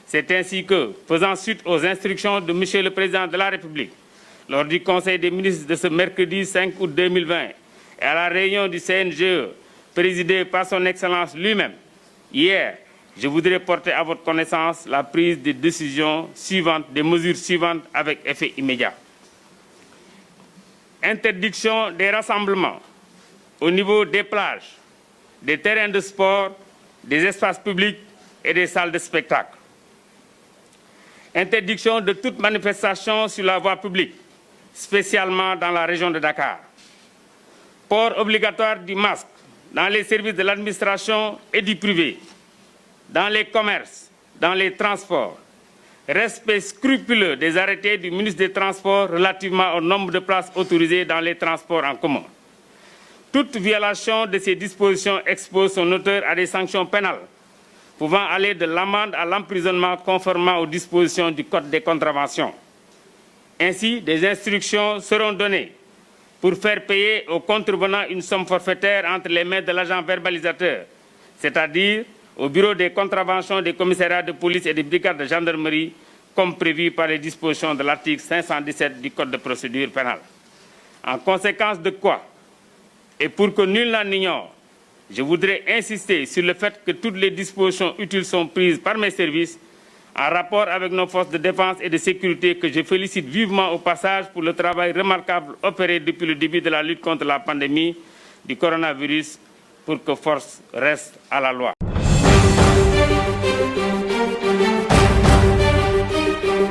C'est ainsi que, faisant suite aux instructions de M. le Président de la République, lors du Conseil des ministres de ce mercredi 5 août 2020 et à la réunion du CNGE, présidée par son Excellence lui-même, hier, je voudrais porter à votre connaissance la prise des décisions suivantes, des mesures suivantes avec effet immédiat. Interdiction des rassemblements au niveau des plages, des terrains de sport, des espaces publics et des salles de spectacle. Interdiction de toute manifestation sur la voie publique, spécialement dans la région de Dakar. Port obligatoire du masque dans les services de l'administration et du privé, dans les commerces, dans les transports. Respect scrupuleux des arrêtés du ministre des Transports relativement au nombre de places autorisées dans les transports en commun. Toute violation de ces dispositions expose son auteur à des sanctions pénales, pouvant aller de l'amende à l'emprisonnement conformément aux dispositions du Code des contraventions. Ainsi, des instructions seront données pour faire payer aux contrevenants une somme forfaitaire entre les mains de l'agent verbalisateur, c'est-à-dire au bureau des contraventions des commissariats de police et des brigades de gendarmerie, comme prévu par les dispositions de l'article 517 du Code de procédure pénale. En conséquence de quoi, et pour que nul n'en ignore, je voudrais insister sur le fait que toutes les dispositions utiles sont prises par mes services en rapport avec nos forces de défense et de sécurité que je félicite vivement au passage pour le travail remarquable opéré depuis le début de la lutte contre la pandémie du coronavirus pour que force reste à la loi.